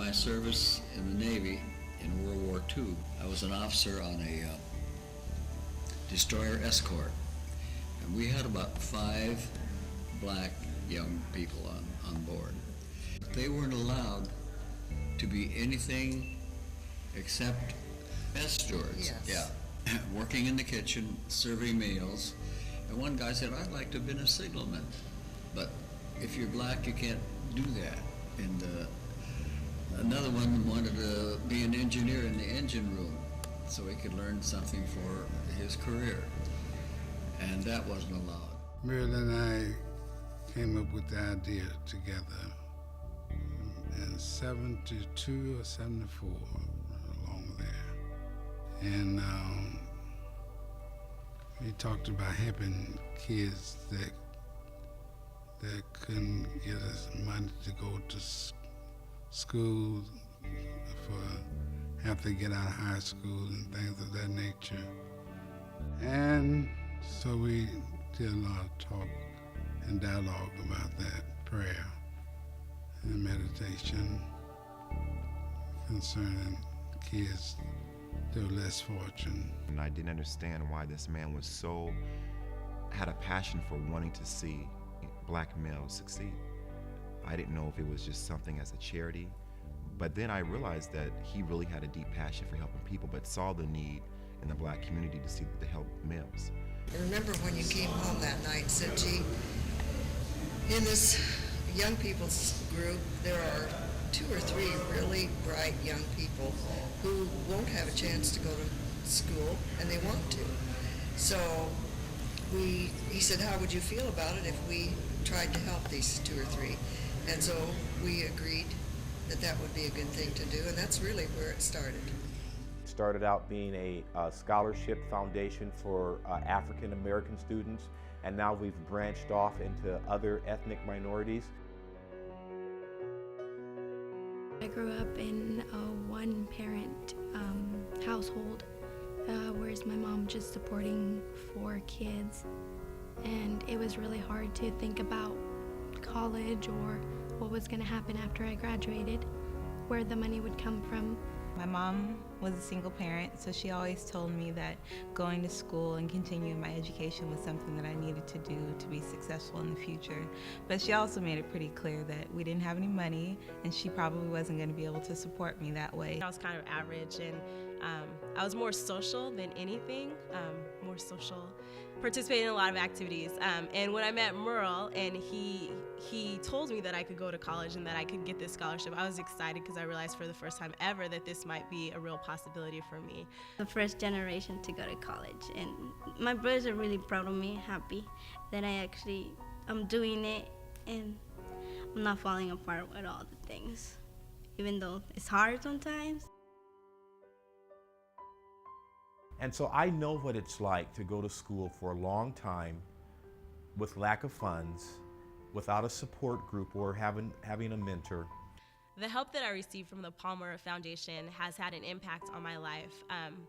my service in the Navy in World War II, I was an officer on a destroyer escort. And we had about 5 black young people on board. They weren't allowed to be anything except mess stewards. Yes. Yeah. Working in the kitchen, serving meals. And one guy said, I'd like to have been a signalman. But if you're black, you can't do that. And another one wanted to be an engineer in the engine room so he could learn something for his career. And that wasn't allowed. Muriel and I came up with the idea together in 72 or 74, along there. And we talked about helping kids that couldn't get us money to go to school, have to get out of high school and things of that nature. And so we did a lot of talk and dialogue about that, prayer and meditation concerning kids that were less fortunate. And I didn't understand why this man had a passion for wanting to see black males succeed. I didn't know if it was just something as a charity, but then I realized that he really had a deep passion for helping people, but saw the need in the black community to help males. I remember when you came home that night and said, gee, in this young people's group, there are 2 or 3 really bright young people who won't have a chance to go to school, and they want to. So he said, how would you feel about it if we tried to help these 2 or 3? And so we agreed that that would be a good thing to do, and that's really where it started. It started out being a scholarship foundation for African American students, and now we've branched off into other ethnic minorities. I grew up in a one-parent household, whereas my mom just supporting 4 kids, and it was really hard to think about college or what was going to happen after I graduated, where the money would come from. My mom was a single parent, so she always told me that going to school and continuing my education was something that I needed to do to be successful in the future. But she also made it pretty clear that we didn't have any money, and she probably wasn't going to be able to support me that way. I was kind of average, and I was more social than anything, more social, participated in a lot of activities. And when I met Merle and he told me that I could go to college and that I could get this scholarship, I was excited because I realized for the first time ever that this might be a real possibility for me. The first generation to go to college, and my brothers are really proud of me, happy that I'm doing it and I'm not falling apart with all the things, even though it's hard sometimes. And so I know what it's like to go to school for a long time with lack of funds, without a support group or having a mentor. The help that I received from the Palmer Foundation has had an impact on my life,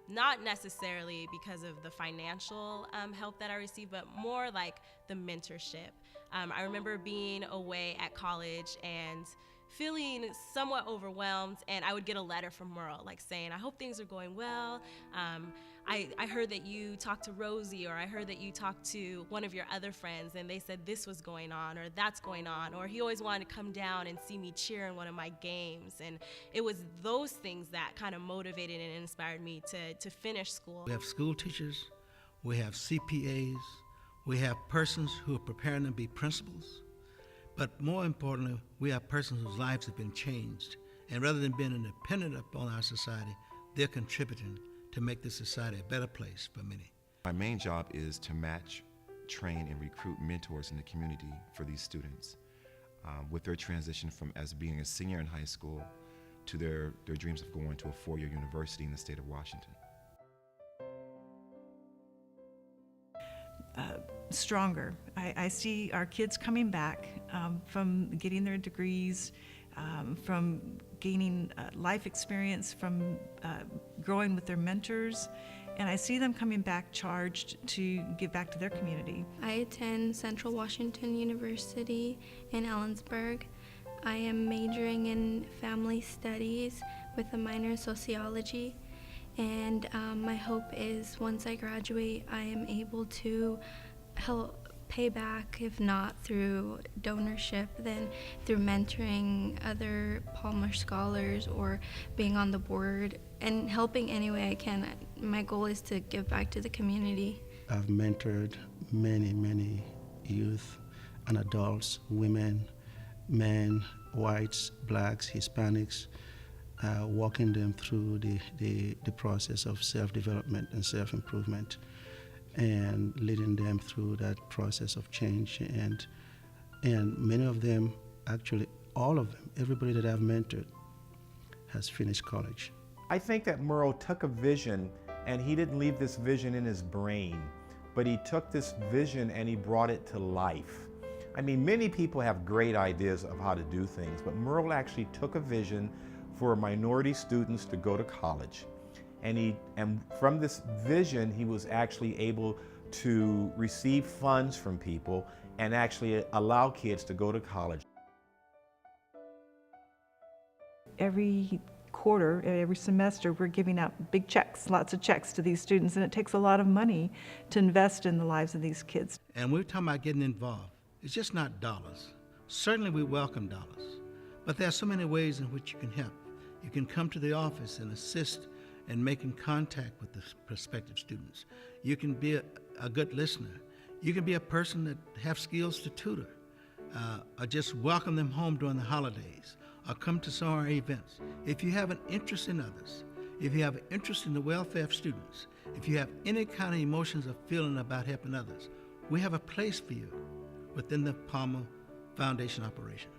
not necessarily because of the financial help that I received, but more like the mentorship. I remember being away at college and feeling somewhat overwhelmed, and I would get a letter from Merle saying, I hope things are going well. I heard that you talked to Rosie, or I heard that you talked to one of your other friends and they said this was going on or that's going on, or he always wanted to come down and see me cheer in one of my games. And it was those things that kind of motivated and inspired me to finish school. We have school teachers, we have CPAs, we have persons who are preparing to be principals, but more importantly, we have persons whose lives have been changed. And rather than being dependent upon our society, they're contributing to make this society a better place for many. My main job is to match, train, and recruit mentors in the community for these students with their transition from as being a senior in high school to their dreams of going to a 4-year university in the state of Washington. Stronger. I see our kids coming back from getting their degrees, from gaining life experience, from growing with their mentors, and I see them coming back charged to give back to their community. I attend Central Washington University in Ellensburg. I am majoring in family studies with a minor in sociology. And my hope is once I graduate, I am able to help pay back, if not through donorship, then through mentoring other Palmer scholars or being on the board and helping any way I can. My goal is to give back to the community. I've mentored many youth and adults, women, men, whites, blacks, Hispanics, walking them through the process of self-development and self-improvement, and leading them through that process of change. And many of them, actually all of them, everybody that I've mentored has finished college. I think that Merle took a vision, and he didn't leave this vision in his brain, but he took this vision and he brought it to life. I mean, many people have great ideas of how to do things, but Merle actually took a vision for minority students to go to college. And from this vision, he was actually able to receive funds from people and actually allow kids to go to college. Every quarter, every semester, we're giving out big checks, lots of checks to these students, and it takes a lot of money to invest in the lives of these kids. And we're talking about getting involved. It's just not dollars. Certainly we welcome dollars, but there are so many ways in which you can help. You can come to the office and assist in making contact with the prospective students. You can be a good listener. You can be a person that have skills to tutor, or just welcome them home during the holidays, or come to some of our events. If you have an interest in others, if you have an interest in the welfare of students, if you have any kind of emotions or feeling about helping others, we have a place for you within the Palmer Foundation operation.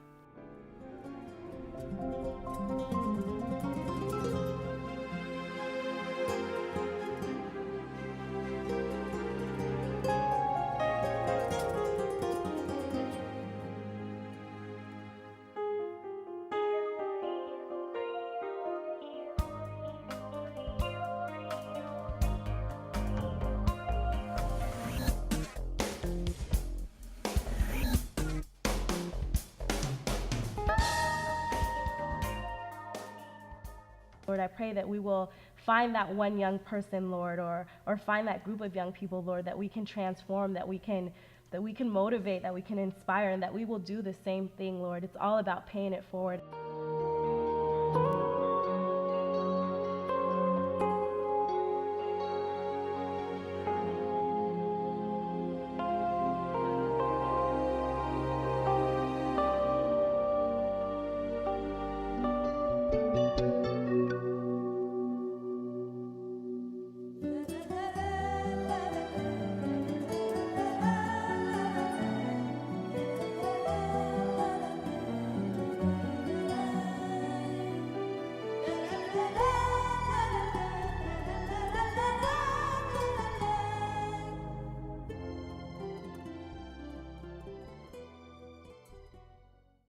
Lord, I pray that we will find that one young person, Lord, or find that group of young people, Lord, that we can transform, that we can motivate, that we can inspire, and that we will do the same thing, Lord. It's all about paying it forward.